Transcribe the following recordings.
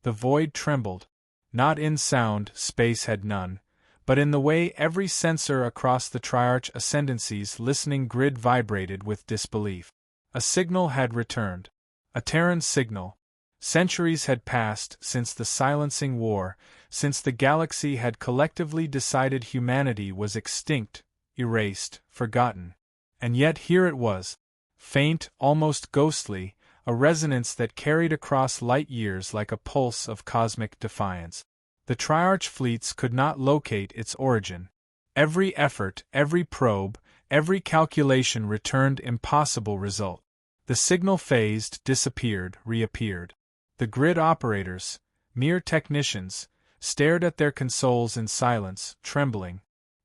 The void trembled. Not in sound, space had none, but in the way every sensor across the Triarch Ascendancy's listening grid vibrated with disbelief. A signal had returned. A Terran signal. Centuries had passed since the silencing war, since the galaxy had collectively decided humanity was extinct, erased, forgotten. And yet here it was. Faint, almost ghostly, a resonance that carried across light years like a pulse of cosmic defiance. The Triarch fleets could not locate its origin. Every effort, every probe, every calculation returned impossible result. The signal phased, disappeared, reappeared. The grid operators, mere technicians, stared at their consoles in silence, trembling.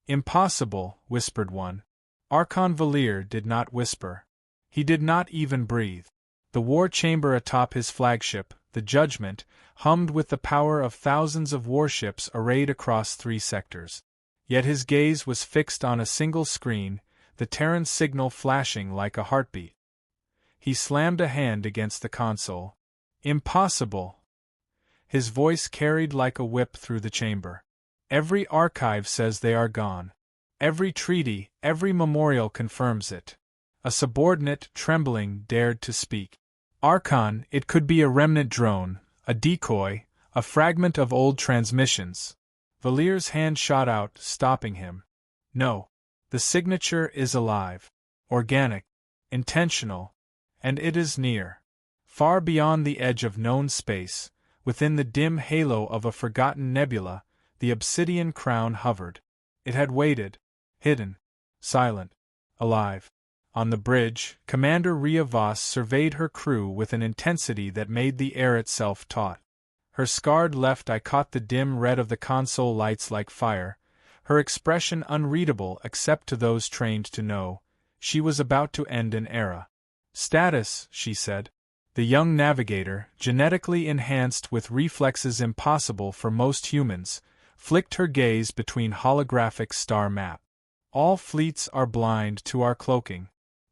Impossible, whispered one. Archon Valir did not whisper. He did not even breathe. The war chamber atop his flagship, the Judgment, hummed with the power of thousands of warships arrayed across 3 sectors. Yet his gaze was fixed on a single screen, the Terran signal flashing like a heartbeat. He slammed a hand against the console. Impossible! His voice carried like a whip through the chamber. Every archive says they are gone. Every treaty, every memorial confirms it. A subordinate, trembling, dared to speak. Archon, it could be a remnant drone, a decoy, a fragment of old transmissions. Valir's hand shot out, stopping him. No. The signature is alive. Organic. Intentional. And it is near. Far beyond the edge of known space, within the dim halo of a forgotten nebula, the obsidian crown hovered. It had waited. Hidden. Silent. Alive. On the bridge, Commander Rhea Voss surveyed her crew with an intensity that made the air itself taut. Her scarred left eye caught the dim red of the console lights like fire, her expression unreadable except to those trained to know. She was about to end an era. Status, she said. The young navigator, genetically enhanced with reflexes impossible for most humans, flicked her gaze between holographic star map. All fleets are blind to our cloaking.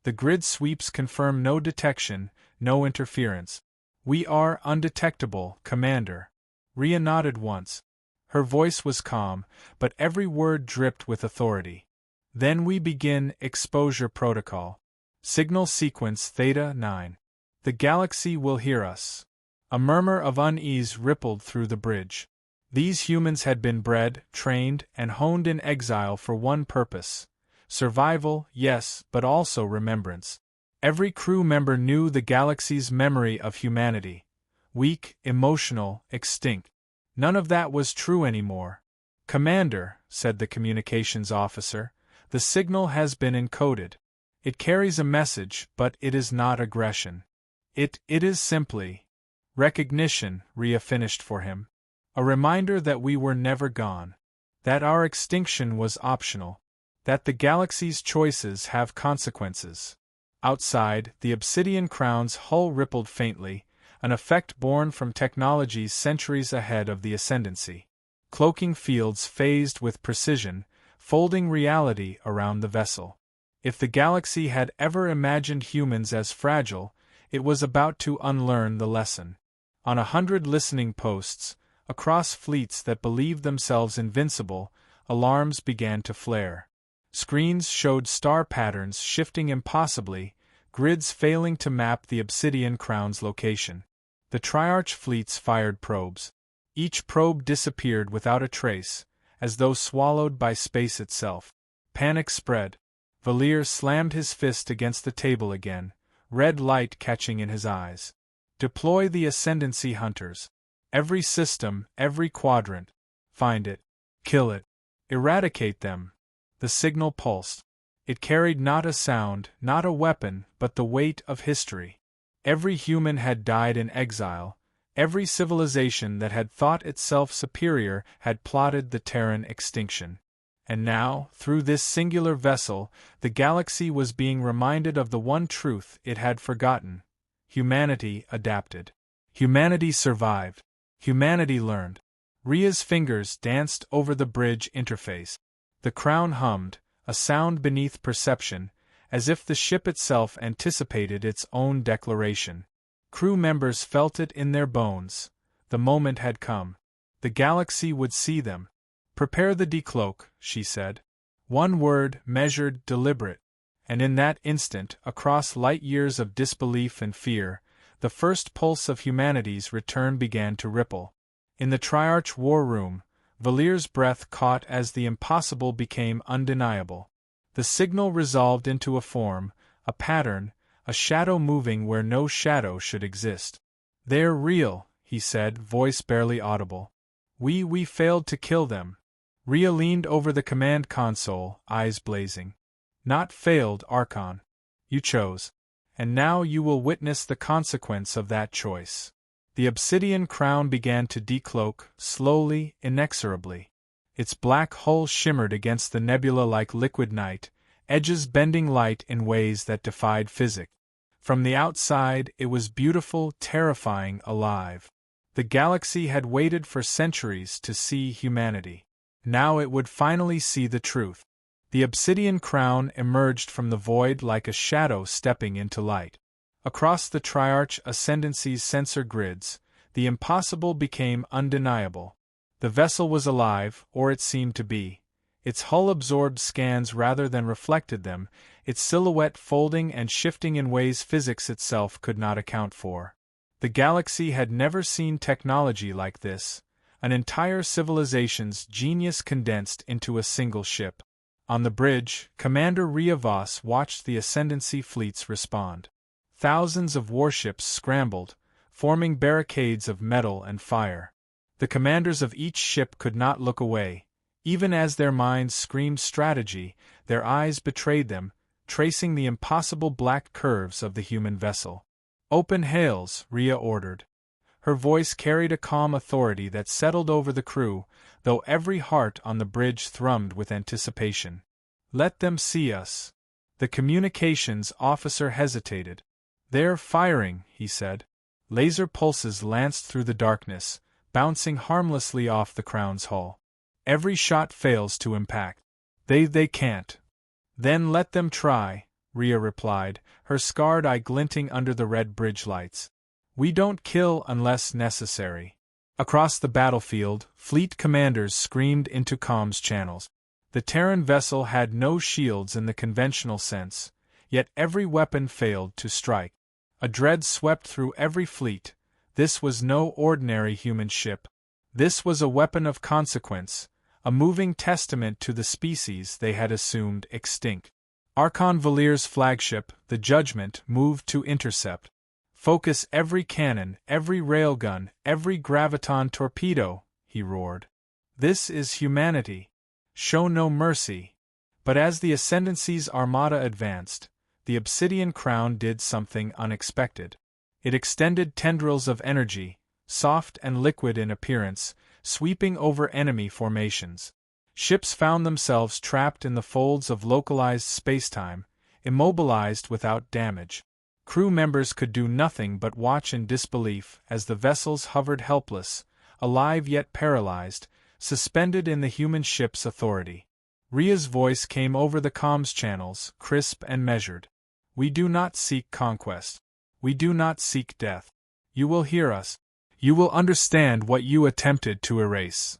The grid sweeps confirm no detection, no interference. We are undetectable, Commander. Rhea nodded once. Her voice was calm, but every word dripped with authority. Then we begin exposure protocol. Signal sequence Theta 9. The galaxy will hear us. A murmur of unease rippled through the bridge. These humans had been bred, trained, and honed in exile for one purpose. Survival, yes, but also remembrance. Every crew member knew the galaxy's memory of humanity. Weak, emotional, extinct. None of that was true anymore. Commander, said the communications officer, the signal has been encoded. It carries a message, but it is not aggression. It is simply recognition, Rhea finished for him. A reminder that we were never gone. That our extinction was optional. That the galaxy's choices have consequences. Outside, the obsidian crown's hull rippled faintly, an effect born from technologies centuries ahead of the Ascendancy. Cloaking fields phased with precision, folding reality around the vessel. If the galaxy had ever imagined humans as fragile, it was about to unlearn the lesson. On 100 listening posts, across fleets that believed themselves invincible, alarms began to flare. Screens showed star patterns shifting impossibly, grids failing to map the obsidian crown's location. The Triarch fleets fired probes. Each probe disappeared without a trace, as though swallowed by space itself. Panic spread. Valir slammed his fist against the table again, red light catching in his eyes. Deploy the Ascendancy hunters. Every system, every quadrant. Find it. Kill it. Eradicate them. The signal pulsed. It carried not a sound, not a weapon, but the weight of history. Every human had died in exile. Every civilization that had thought itself superior had plotted the Terran extinction. And now, through this singular vessel, the galaxy was being reminded of the one truth it had forgotten. Humanity adapted. Humanity survived. Humanity learned. Rhea's fingers danced over the bridge interface. The crown hummed, a sound beneath perception, as if the ship itself anticipated its own declaration. Crew members felt it in their bones. The moment had come. The galaxy would see them. "Prepare the decloak," she said. One word, measured, deliberate. And in that instant, across light years of disbelief and fear, the first pulse of humanity's return began to ripple. In the Triarch war room, Valir's breath caught as the impossible became undeniable. The signal resolved into a form, a pattern, a shadow moving where no shadow should exist. "They're real," he said, voice barely audible. We failed to kill them." Rhea leaned over the command console, eyes blazing. "Not failed, Archon. You chose. And now you will witness the consequence of that choice." The obsidian crown began to decloak, slowly, inexorably. Its black hull shimmered against the nebula like liquid night, edges bending light in ways that defied physics. From the outside, it was beautiful, terrifying, alive. The galaxy had waited for centuries to see humanity. Now it would finally see the truth. The obsidian crown emerged from the void like a shadow stepping into light. Across the Triarch Ascendancy's sensor grids, the impossible became undeniable. The vessel was alive, or it seemed to be. Its hull absorbed scans rather than reflected them, its silhouette folding and shifting in ways physics itself could not account for. The galaxy had never seen technology like this, an entire civilization's genius condensed into a single ship. On the bridge, Commander Rhea Voss watched the Ascendancy fleets respond. Thousands of warships scrambled, forming barricades of metal and fire. The commanders of each ship could not look away. Even as their minds screamed strategy, their eyes betrayed them, tracing the impossible black curves of the human vessel. "Open hails," Rhea ordered. Her voice carried a calm authority that settled over the crew, though every heart on the bridge thrummed with anticipation. "Let them see us." The communications officer hesitated. "They're firing," he said. Laser pulses lanced through the darkness, bouncing harmlessly off the crown's hull. "Every shot fails to impact. They can't." "Then let them try," Rhea replied, her scarred eye glinting under the red bridge lights. "We don't kill unless necessary." Across the battlefield, fleet commanders screamed into comms channels. The Terran vessel had no shields in the conventional sense, yet every weapon failed to strike. A dread swept through every fleet. This was no ordinary human ship. This was a weapon of consequence, a moving testament to the species they had assumed extinct. Archon Valir's flagship, the Judgment, moved to intercept. "Focus every cannon, every railgun, every graviton torpedo," he roared. "This is humanity. Show no mercy." But as the Ascendancy's armada advanced, the obsidian crown did something unexpected. It extended tendrils of energy, soft and liquid in appearance, sweeping over enemy formations. Ships found themselves trapped in the folds of localized spacetime, immobilized without damage. Crew members could do nothing but watch in disbelief as the vessels hovered helpless, alive yet paralyzed, suspended in the human ship's authority. Rhea's voice came over the comms channels, crisp and measured. "We do not seek conquest. We do not seek death. You will hear us. You will understand what you attempted to erase."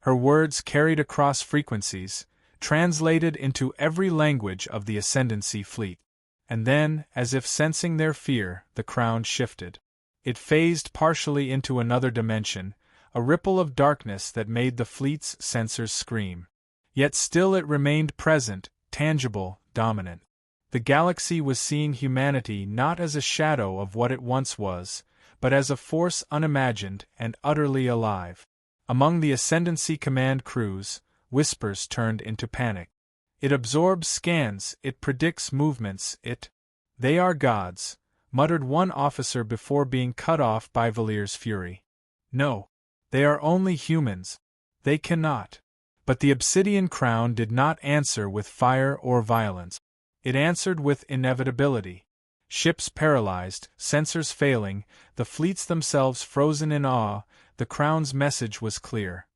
Her words carried across frequencies, translated into every language of the Ascendancy fleet. And then, as if sensing their fear, the crown shifted. It phased partially into another dimension, a ripple of darkness that made the fleet's sensors scream. Yet still it remained present, tangible, dominant. The galaxy was seeing humanity not as a shadow of what it once was, but as a force unimagined and utterly alive. Among the Ascendancy command crews, whispers turned into panic. "It absorbs scans, it predicts movements, They are gods," muttered one officer before being cut off by Valir's fury. "No. They are only humans. They cannot." But the obsidian crown did not answer with fire or violence. It answered with inevitability. Ships paralyzed, sensors failing, the fleets themselves frozen in awe, the crown's message was clear.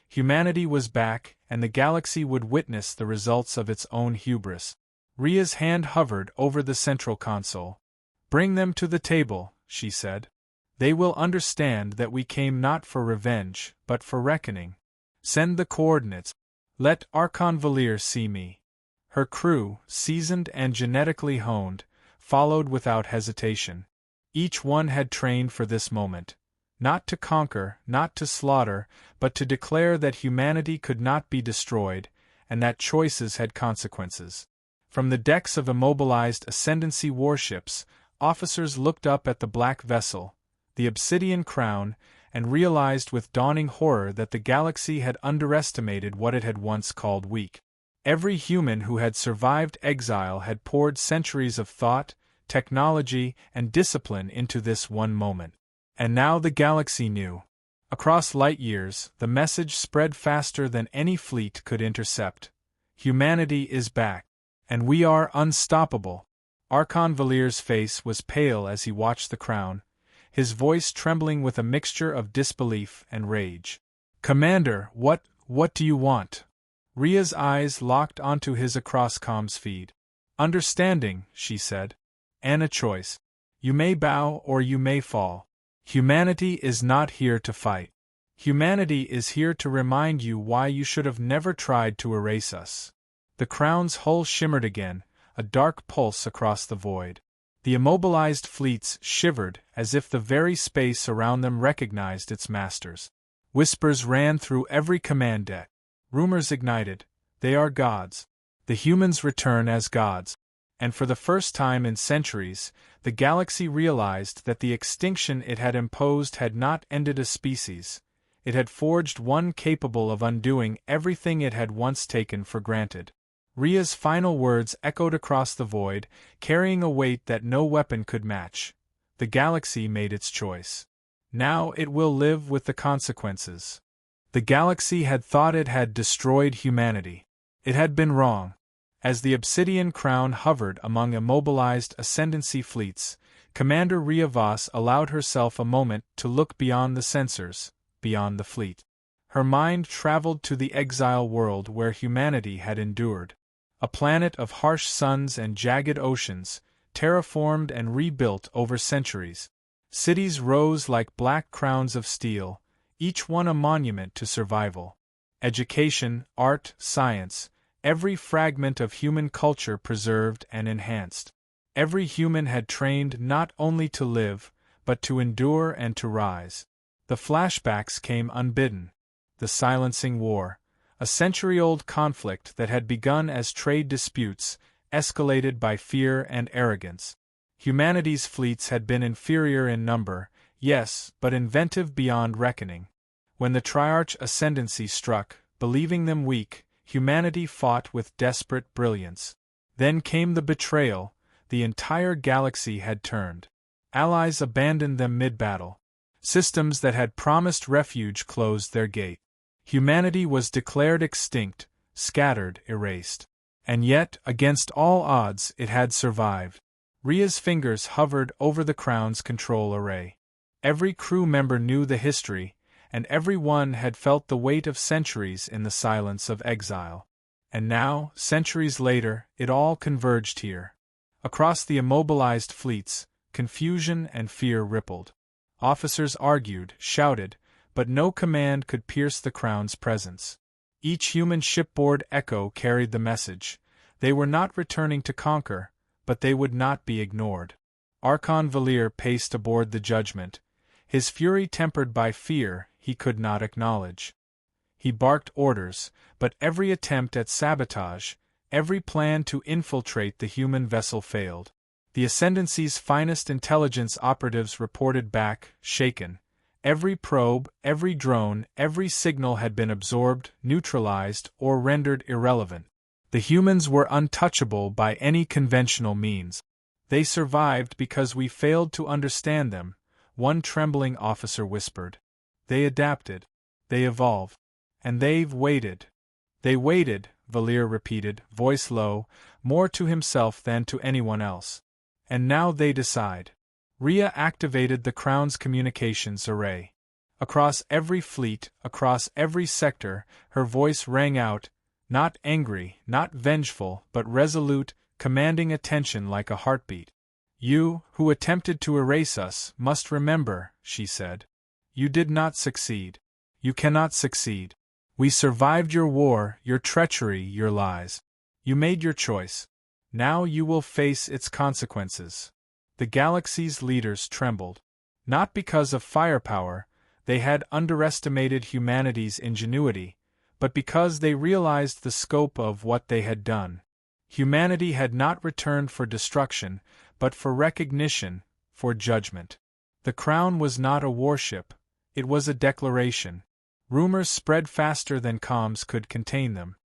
Humanity was back, and the galaxy would witness the results of its own hubris. Rhea's hand hovered over the central console. "Bring them to the table," she said. They will understand that we came not for revenge, but for reckoning. Send the coordinates. Let Archon Valir see me. Her crew, seasoned and genetically honed, followed without hesitation. Each one had trained for this moment. Not to conquer, not to slaughter, but to declare that humanity could not be destroyed, and that choices had consequences. From the decks of immobilized Ascendancy warships, officers looked up at the black vessel, the Obsidian Crown, and realized with dawning horror that the galaxy had underestimated what it had once called weak. Every human who had survived exile had poured centuries of thought, technology, and discipline into this one moment. And now the galaxy knew. Across light years, the message spread faster than any fleet could intercept. Humanity is back. And we are unstoppable. Archon Valir's face was pale as he watched the crown, his voice trembling with a mixture of disbelief and rage. Commander, what do you want? Rhea's eyes locked onto his across comms feed. Understanding, she said. And a choice. You may bow or you may fall. Humanity is not here to fight. Humanity is here to remind you why you should have never tried to erase us. The crown's hull shimmered again, a dark pulse across the void. The immobilized fleets shivered as if the very space around them recognized its masters. Whispers ran through every command deck. Rumors ignited. They are gods. The humans return as gods. And for the first time in centuries, the galaxy realized that the extinction it had imposed had not ended a species. It had forged one capable of undoing everything it had once taken for granted. Rhea's final words echoed across the void, carrying a weight that no weapon could match. The galaxy made its choice. Now it will live with the consequences. The galaxy had thought it had destroyed humanity. It had been wrong. As the Obsidian Crown hovered among immobilized Ascendancy fleets, Commander Rhea Voss allowed herself a moment to look beyond the sensors, beyond the fleet. Her mind traveled to the exile world where humanity had endured. A planet of harsh suns and jagged oceans, terraformed and rebuilt over centuries. Cities rose like black crowns of steel, each one a monument to survival. Education, art, science, every fragment of human culture preserved and enhanced. Every human had trained not only to live, but to endure and to rise. The flashbacks came unbidden. The silencing war, a century-old conflict that had begun as trade disputes, escalated by fear and arrogance. Humanity's fleets had been inferior in number, yes, but inventive beyond reckoning. When the Triarch Ascendancy struck, believing them weak, humanity fought with desperate brilliance. Then came the betrayal. The entire galaxy had turned. Allies abandoned them mid-battle. Systems that had promised refuge closed their gate. Humanity was declared extinct, scattered, erased. And yet, against all odds, it had survived. Rhea's fingers hovered over the crown's control array. Every crew member knew the history, and every one had felt the weight of centuries in the silence of exile. And now, centuries later, it all converged here. Across the immobilized fleets, confusion and fear rippled. Officers argued, shouted, but no command could pierce the crown's presence. Each human shipboard echo carried the message. They were not returning to conquer, but they would not be ignored. Archon Valir paced aboard the Judgment, his fury tempered by fear he could not acknowledge. He barked orders, but every attempt at sabotage, every plan to infiltrate the human vessel failed. The Ascendancy's finest intelligence operatives reported back, shaken. Every probe, every drone, every signal had been absorbed, neutralized, or rendered irrelevant. The humans were untouchable by any conventional means. They survived because we failed to understand them, one trembling officer whispered. They adapted. They evolved. And they've waited. They waited, Valir repeated, voice low, more to himself than to anyone else. And now they decide. Rhea activated the Crown's communications array. Across every fleet, across every sector, her voice rang out, not angry, not vengeful, but resolute, commanding attention like a heartbeat. You, who attempted to erase us, must remember, she said. You did not succeed. You cannot succeed. We survived your war, your treachery, your lies. You made your choice. Now you will face its consequences. The galaxy's leaders trembled. Not because of firepower, they had underestimated humanity's ingenuity, but because they realized the scope of what they had done. Humanity had not returned for destruction, but for recognition, for judgment. The crown was not a warship, it was a declaration. Rumors spread faster than comms could contain them.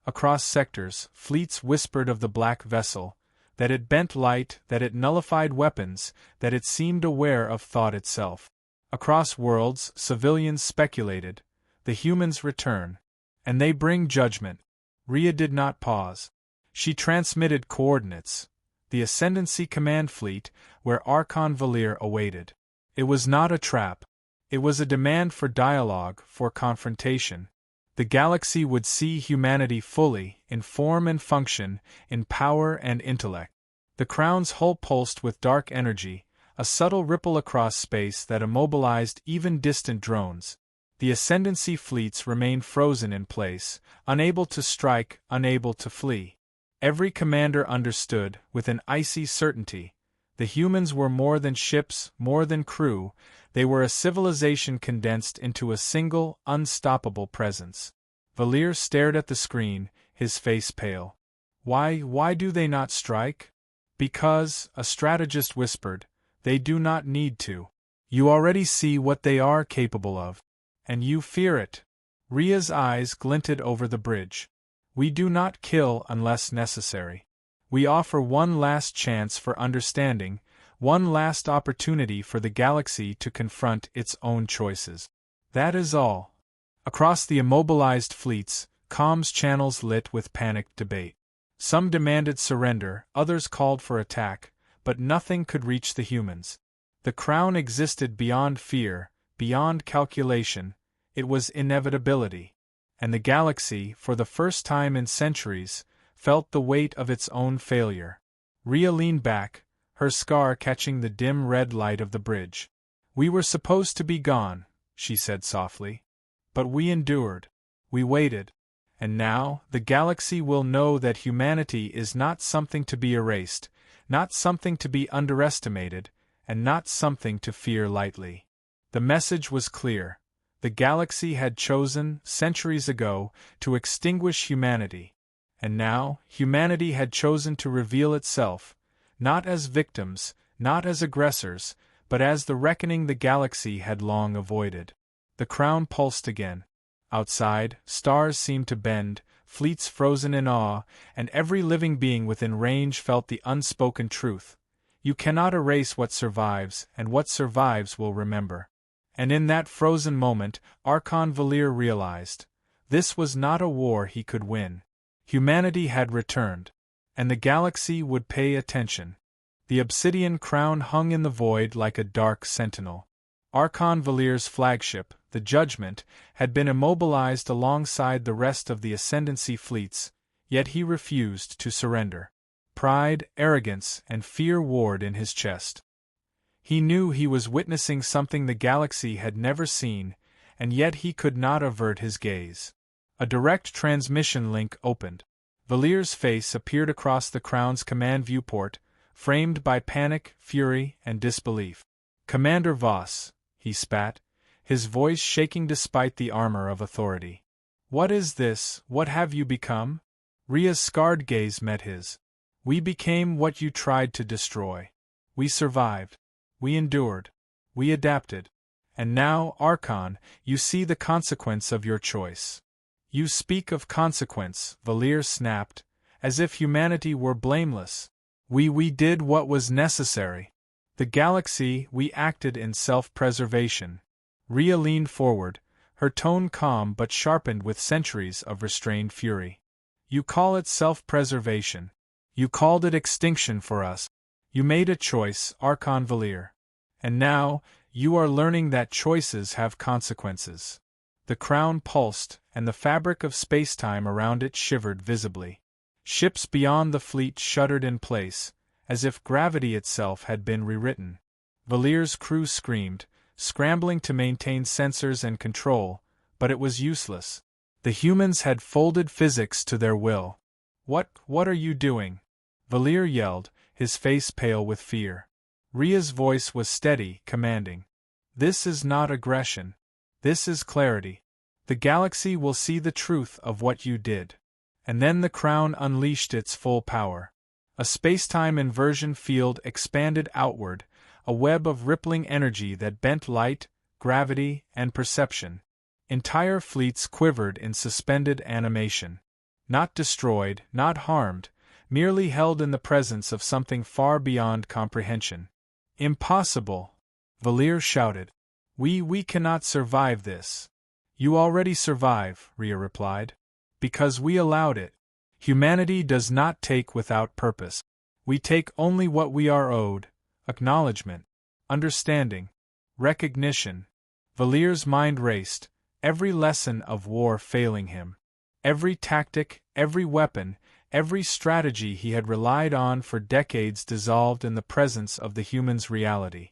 Across sectors, fleets whispered of the black vessel, that it bent light, that it nullified weapons, that it seemed aware of thought itself. Across worlds, civilians speculated, the humans return, and they bring judgment. Rhea did not pause. She transmitted coordinates. The Ascendancy Command Fleet, where Archon Valir awaited. It was not a trap. It was a demand for dialogue, for confrontation. The galaxy would see humanity fully, in form and function, in power and intellect. The crown's hull pulsed with dark energy, a subtle ripple across space that immobilized even distant drones. The Ascendancy fleets remained frozen in place, unable to strike, unable to flee. Every commander understood, with an icy certainty, the humans were more than ships, more than crew, they were a civilization condensed into a single, unstoppable presence. Valir stared at the screen, his face pale. Why do they not strike? Because, a strategist whispered, they do not need to. You already see what they are capable of. And you fear it. Rhea's eyes glinted over the bridge. We do not kill unless necessary. We offer one last chance for understanding, one last opportunity for the galaxy to confront its own choices. That is all. Across the immobilized fleets, comms channels lit with panicked debate. Some demanded surrender, others called for attack, but nothing could reach the humans. The crown existed beyond fear, beyond calculation. It was inevitability. And the galaxy, for the first time in centuries, felt the weight of its own failure. Rhea leaned back, her scar catching the dim red light of the bridge. We were supposed to be gone, she said softly. But we endured. We waited. And now, the galaxy will know that humanity is not something to be erased, not something to be underestimated, and not something to fear lightly. The message was clear. The galaxy had chosen, centuries ago, to extinguish humanity. And now, humanity had chosen to reveal itself, not as victims, not as aggressors, but as the reckoning the galaxy had long avoided. The crown pulsed again. Outside, stars seemed to bend, fleets frozen in awe, and every living being within range felt the unspoken truth. You cannot erase what survives, and what survives will remember. And in that frozen moment, Archon Valir realized, this was not a war he could win. Humanity had returned, and the galaxy would pay attention. The obsidian crown hung in the void like a dark sentinel. Archon Valir's flagship, the Judgment, had been immobilized alongside the rest of the Ascendancy fleets, yet he refused to surrender. Pride, arrogance, and fear warred in his chest. He knew he was witnessing something the galaxy had never seen, and yet he could not avert his gaze. A direct transmission link opened. Valir's face appeared across the crown's command viewport, framed by panic, fury, and disbelief. Commander Voss, he spat, his voice shaking despite the armor of authority. What is this? What have you become? Rhea's scarred gaze met his. We became what you tried to destroy. We survived. We endured. We adapted. And now, Archon, you see the consequence of your choice. You speak of consequence, Valir snapped, as if humanity were blameless. We did what was necessary. The galaxy, we acted in self-preservation. Rhea leaned forward, her tone calm but sharpened with centuries of restrained fury. You call it self-preservation. You called it extinction for us. You made a choice, Archon Valir. And now, you are learning that choices have consequences. The crown pulsed, and the fabric of space-time around it shivered visibly. Ships beyond the fleet shuddered in place, as if gravity itself had been rewritten. Valier's crew screamed, scrambling to maintain sensors and control, but it was useless. The humans had folded physics to their will. What are you doing?" Valier yelled, his face pale with fear. Ria's voice was steady, commanding. "This is not aggression. This is clarity. The galaxy will see the truth of what you did." And then the crown unleashed its full power. A spacetime inversion field expanded outward, a web of rippling energy that bent light, gravity, and perception. Entire fleets quivered in suspended animation. Not destroyed, not harmed, merely held in the presence of something far beyond comprehension. "Impossible!" Valier shouted. We cannot survive this." "You already survive," Ria replied. "Because we allowed it. Humanity does not take without purpose. We take only what we are owed: acknowledgement, understanding, recognition." Valier's mind raced, every lesson of war failing him. Every tactic, every weapon, every strategy he had relied on for decades dissolved in the presence of the human's reality.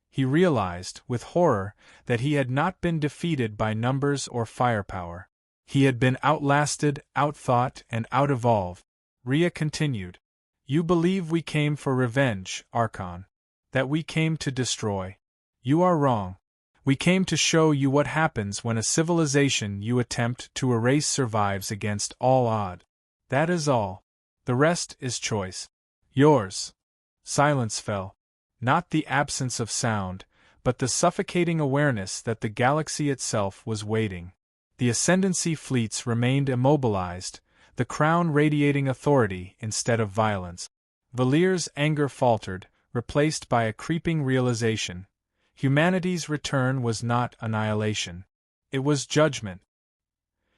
He realized, with horror, that he had not been defeated by numbers or firepower. He had been outlasted, outthought, and out-evolved. Ria continued. "You believe we came for revenge, Archon. That we came to destroy. You are wrong. We came to show you what happens when a civilization you attempt to erase survives against all odds. That is all. The rest is choice. Yours." Silence fell. Not the absence of sound, but the suffocating awareness that the galaxy itself was waiting. The Ascendancy fleets remained immobilized, the crown radiating authority instead of violence. Valier's anger faltered, replaced by a creeping realization. Humanity's return was not annihilation. It was judgment.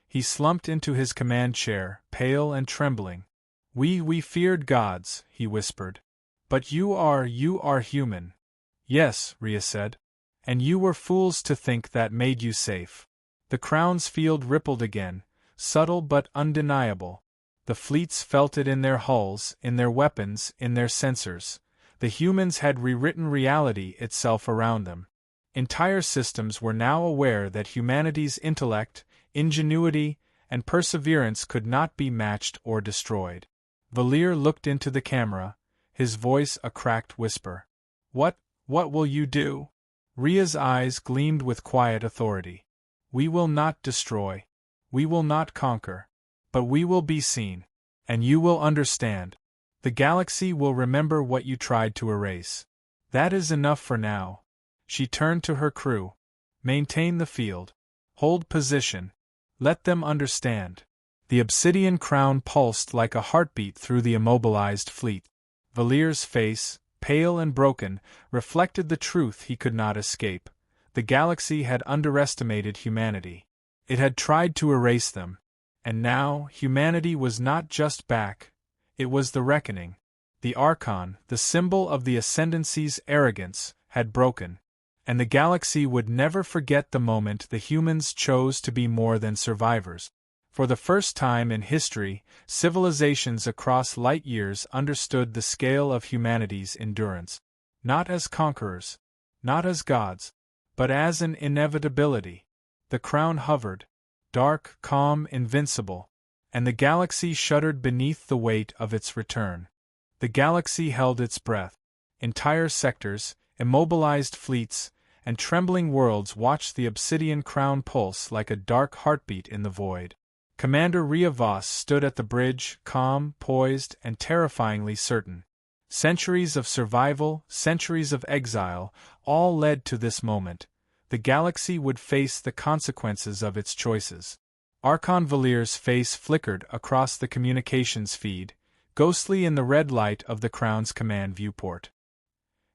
He slumped into his command chair, pale and trembling. We feared gods," he whispered. "But you are human." "Yes," Ria said. "And you were fools to think that made you safe." The crown's field rippled again, subtle but undeniable. The fleets felt it in their hulls, in their weapons, in their sensors. The humans had rewritten reality itself around them. Entire systems were now aware that humanity's intellect, ingenuity, and perseverance could not be matched or destroyed. Valier looked into the camera, his voice a cracked whisper. What will you do?" Ria's eyes gleamed with quiet authority. "We will not destroy. We will not conquer. But we will be seen. And you will understand. The galaxy will remember what you tried to erase. That is enough for now." She turned to her crew. "Maintain the field. Hold position. Let them understand." The obsidian crown pulsed like a heartbeat through the immobilized fleet. Valier's face, pale and broken, reflected the truth he could not escape. The galaxy had underestimated humanity. It had tried to erase them. And now, humanity was not just back. It was the reckoning. The Archon, the symbol of the Ascendancy's arrogance, had broken. And the galaxy would never forget the moment the humans chose to be more than survivors. For the first time in history, civilizations across light years understood the scale of humanity's endurance. Not as conquerors, not as gods, but as an inevitability. The crown hovered, dark, calm, invincible, and the galaxy shuddered beneath the weight of its return. The galaxy held its breath. Entire sectors, immobilized fleets, and trembling worlds watched the obsidian crown pulse like a dark heartbeat in the void. Commander Ria Voss stood at the bridge, calm, poised, and terrifyingly certain. Centuries of survival, centuries of exile, all led to this moment. The galaxy would face the consequences of its choices. Archon Valier's face flickered across the communications feed, ghostly in the red light of the Crown's command viewport.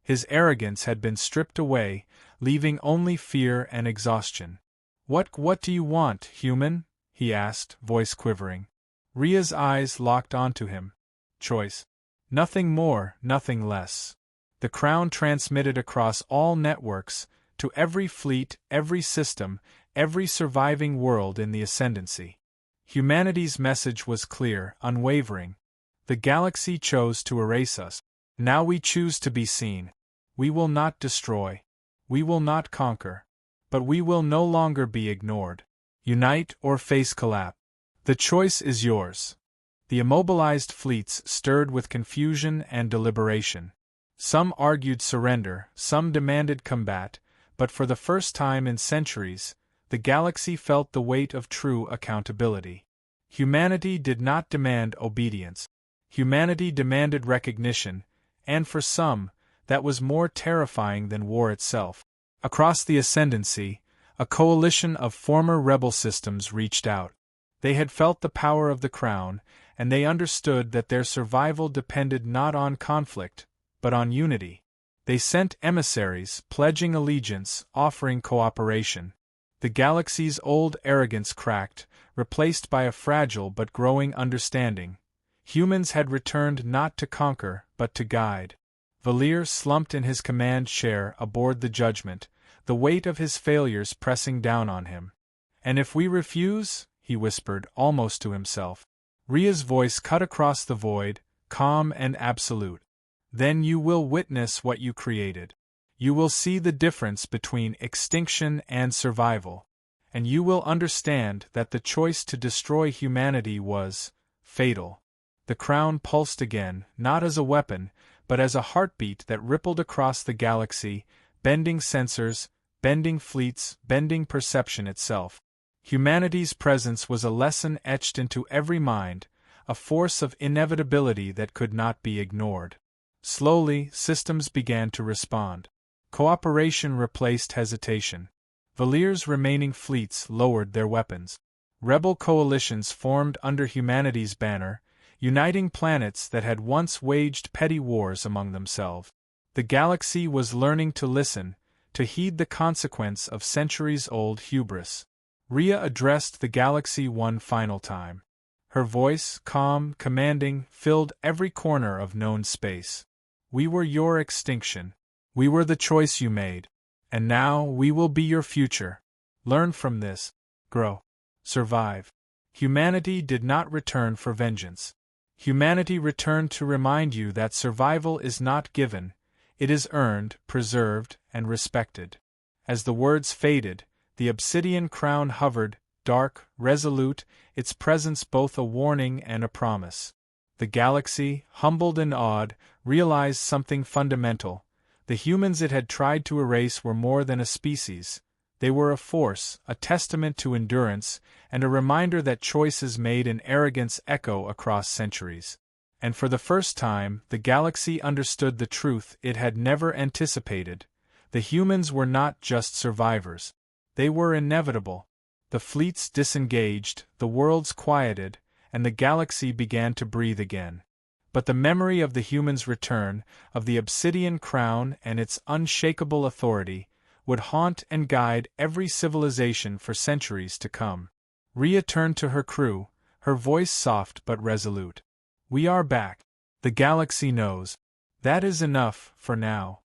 His arrogance had been stripped away, leaving only fear and exhaustion. What do you want, human?" he asked, voice quivering. Ria's eyes locked onto him. "Choice. Nothing more, nothing less." The Crown transmitted across all networks, to every fleet, every system, every surviving world in the Ascendancy. Humanity's message was clear, unwavering. The galaxy chose to erase us. Now we choose to be seen. We will not destroy. We will not conquer. But we will no longer be ignored. Unite or face collapse. The choice is yours. The immobilized fleets stirred with confusion and deliberation. Some argued surrender, some demanded combat, but for the first time in centuries, the galaxy felt the weight of true accountability. Humanity did not demand obedience. Humanity demanded recognition, and for some, that was more terrifying than war itself. Across the Ascendancy, a coalition of former rebel systems reached out. They had felt the power of the Crown, and they understood that their survival depended not on conflict, but on unity. They sent emissaries, pledging allegiance, offering cooperation. The galaxy's old arrogance cracked, replaced by a fragile but growing understanding. Humans had returned not to conquer, but to guide. Valir slumped in his command chair aboard the Judgment, the weight of his failures pressing down on him. "And if we refuse?" he whispered, almost to himself. Rhea's voice cut across the void, calm and absolute. "Then you will witness what you created. You will see the difference between extinction and survival. And you will understand that the choice to destroy humanity was fatal." The Crown pulsed again, not as a weapon, but as a heartbeat that rippled across the galaxy, bending sensors, bending fleets, bending perception itself. Humanity's presence was a lesson etched into every mind, a force of inevitability that could not be ignored. Slowly, systems began to respond. Cooperation replaced hesitation. Valir's remaining fleets lowered their weapons. Rebel coalitions formed under humanity's banner, uniting planets that had once waged petty wars among themselves. The galaxy was learning to listen, to heed the consequence of centuries-old hubris. Rhea addressed the galaxy one final time. Her voice, calm, commanding, filled every corner of known space. "We were your extinction. We were the choice you made. And now we will be your future. Learn from this. Grow. Survive." Humanity did not return for vengeance. Humanity returned to remind you that survival is not given, it is earned, preserved, and respected. As the words faded, the obsidian crown hovered, dark, resolute, its presence both a warning and a promise. The galaxy, humbled and awed, realized something fundamental. The humans it had tried to erase were more than a species. They were a force, a testament to endurance, and a reminder that choices made in arrogance echo across centuries. And for the first time, the galaxy understood the truth it had never anticipated. The humans were not just survivors. They were inevitable. The fleets disengaged, the worlds quieted, and the galaxy began to breathe again. But the memory of the humans' return, of the obsidian crown and its unshakable authority, would haunt and guide every civilization for centuries to come. Rhea turned to her crew, her voice soft but resolute. "We are back. The galaxy knows. That is enough, for now."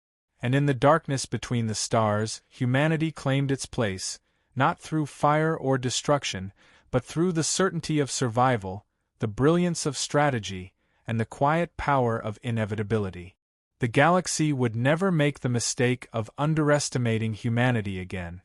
And in the darkness between the stars, humanity claimed its place, not through fire or destruction, but through the certainty of survival, the brilliance of strategy, and the quiet power of inevitability. The galaxy would never make the mistake of underestimating humanity again.